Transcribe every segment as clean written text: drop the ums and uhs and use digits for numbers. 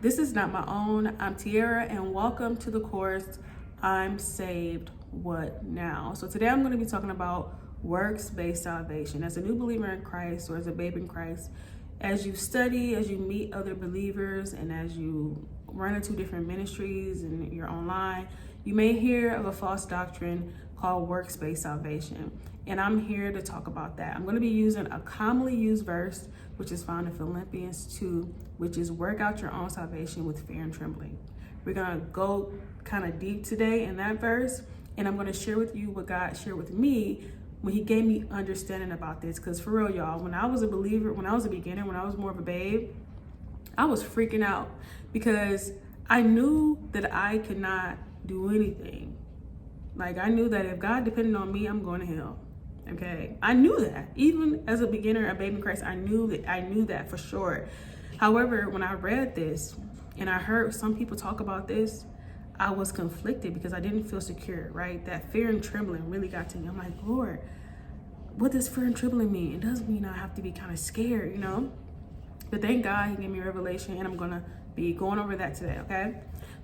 This is not my own. I'm Tiara, and welcome to the course, I'm Saved, What Now? So today I'm going to be talking about works-based salvation. As a new believer in Christ, or as a babe in Christ, as you study, as you meet other believers, and as you run into different ministries and you're online, you may hear of a false doctrine called works-based salvation. And I'm here to talk about that. I'm going to be using a commonly used verse, which is found in Philippians 2, which is work out your own salvation with fear and trembling. We're going to go kind of deep today in that verse, and I'm going to share with you what God shared with me when he gave me understanding about this. Because for real, y'all, when I was a believer, when I was a beginner, when I was more of a babe, I was freaking out because I knew that I could not do anything. Like, I knew that if God depended on me, I'm going to hell. Okay, I knew that. Even as a beginner, a baby in Christ, I knew that for sure. However, when I read this and I heard some people talk about this, I was conflicted because I didn't feel secure, right? That fear and trembling really got to me. I'm like, Lord, what does fear and trembling mean? It doesn't mean I have to be kind of scared, you know? But thank God he gave me a revelation, and I'm going to be going over that today, okay?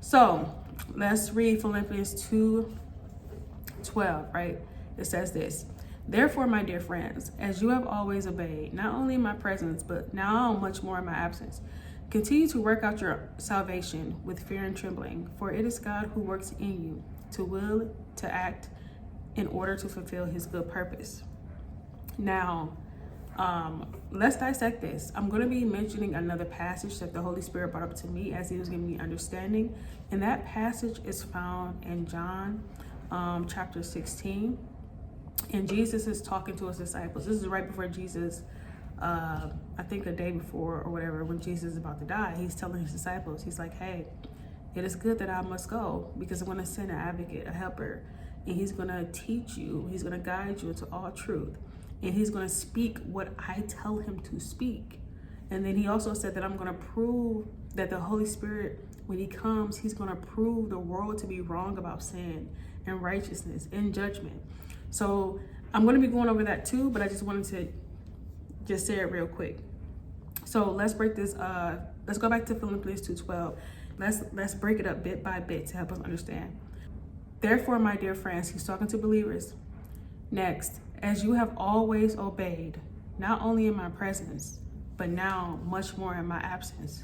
So let's read Philippians 2:12, right? It says this: "Therefore, my dear friends, as you have always obeyed, not only in my presence, but now much more in my absence, continue to work out your salvation with fear and trembling, for it is God who works in you to will to act in order to fulfill his good purpose." Now, let's dissect this. I'm going to be mentioning another passage that the Holy Spirit brought up to me as he was giving me understanding. And that passage is found in John chapter 16. And Jesus is talking to his disciples. This is right before Jesus, I think a day before or whatever, when Jesus is about to die. He's telling his disciples, he's like, hey, it is good that I must go because I'm going to send an advocate, a helper, and he's going to teach you. He's going to guide you into all truth. And he's going to speak what I tell him to speak. And then he also said that I'm going to prove that the Holy Spirit, when he comes, he's going to prove the world to be wrong about sin and righteousness and judgment. So I'm going to be going over that too, but I just wanted to just say it real quick. So let's break this. Let's go back to Philippians 2:12. Let's break it up bit by bit to help us understand. "Therefore, my dear friends," he's talking to believers. Next, "as you have always obeyed, not only in my presence, but now much more in my absence."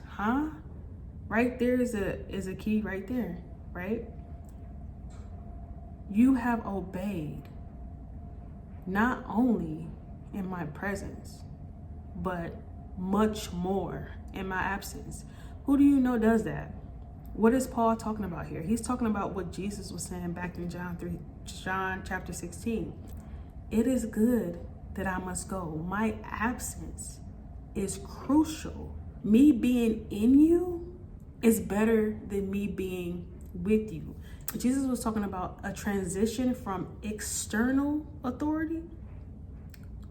Right there is a key right there, right? You have obeyed, not only in my presence, but much more in my absence. Who do you know does that? What is Paul talking about here? He's talking about what Jesus was saying back in John chapter 16. It is good that I must go. My absence is crucial. Me being in you is better than me being with you. Jesus was talking about a transition from external authority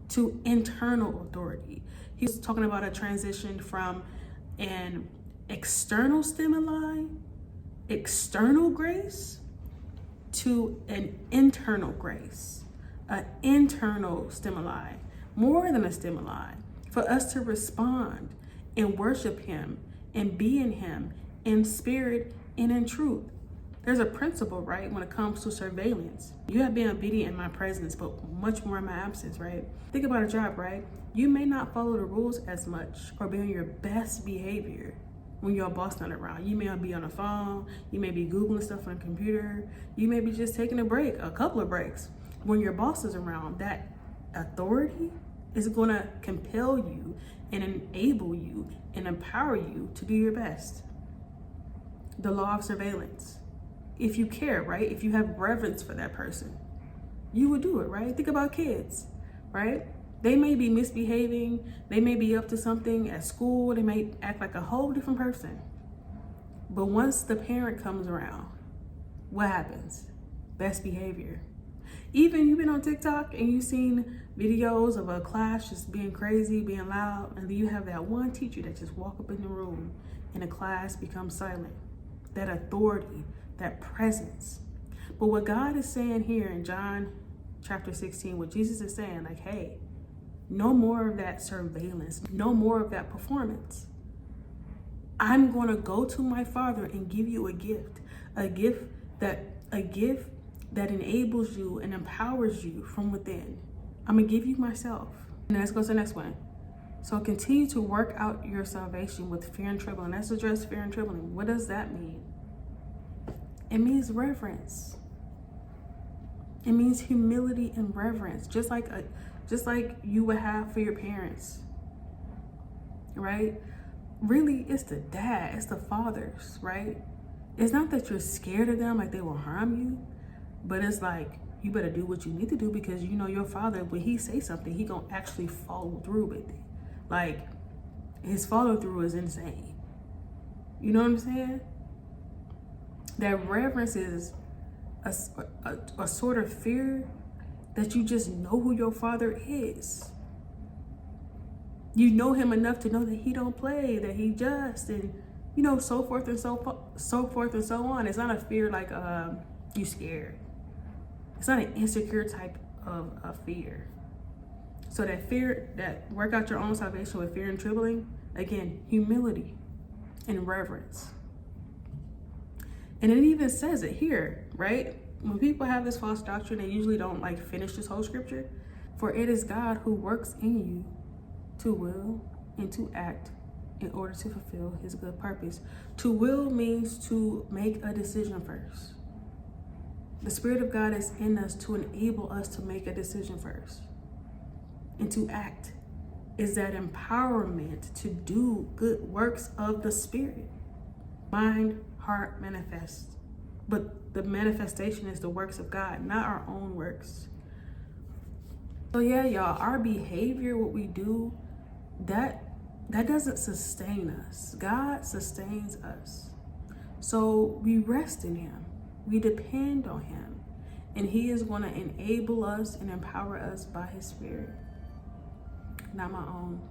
to internal authority. He was talking about a transition from an external stimuli, external grace, to an internal grace, an internal stimuli, more than a stimuli, for us to respond and worship him and be in him in spirit and in truth. There's a principle, right, when it comes to surveillance. You have been obedient in my presence, but much more in my absence, right? Think about a job, right? You may not follow the rules as much or be on your best behavior when your boss not around. You may be on the phone, you may be Googling stuff on the computer, you may be just taking a break, a couple of breaks. When your boss is around, that authority is going to compel you and enable you and empower you to do your best. The law of surveillance. If you care, right? If you have reverence for that person, you would do it, right? Think about kids, right? They may be misbehaving. They may be up to something at school. They may act like a whole different person. But once the parent comes around, what happens? Best behavior. Even you've been on TikTok and you've seen videos of a class just being crazy, being loud, and then you have that one teacher that just walk up in the room and the class becomes silent. That authority, that presence. But what God is saying here in John chapter 16, what Jesus is saying, like, hey, no more of that surveillance, no more of that performance. I'm going to go to my Father and give you a gift, a gift that enables you and empowers you from within. I'm going to give you myself. And let's go to the next one. So continue to work out your salvation with fear and trembling. Let's address fear and trembling. What does that mean? It means reverence. It means humility and reverence, just like you would have for your parents, right? Really, it's the dad, it's the fathers, right? It's not that you're scared of them, like they will harm you, but it's like you better do what you need to do, because you know your father, when he say something, he gonna actually follow through with it. Like, his follow through is insane. You know what I'm saying? That reverence is a sort of fear that you just know who your father is. You know him enough to know that he don't play, that he just, and you know, so forth and so on. It's not a fear like you scared. It's not an insecure type of fear. So that fear, that work out your own salvation with fear and trembling, again, humility and reverence. And it even says it here, right? When people have this false doctrine, they usually don't like finish this whole scripture. For it is God who works in you to will and to act in order to fulfill his good purpose. To will means to make a decision first. The Spirit of God is in us to enable us to make a decision first. And to act is that empowerment to do good works of the Spirit. Mind, heart, manifest. But the manifestation is the works of God, not our own works. So yeah, y'all, our behavior, what we do, that doesn't sustain us. God sustains us. So we rest in him. We depend on him. And he is going to enable us and empower us by his Spirit, not my own.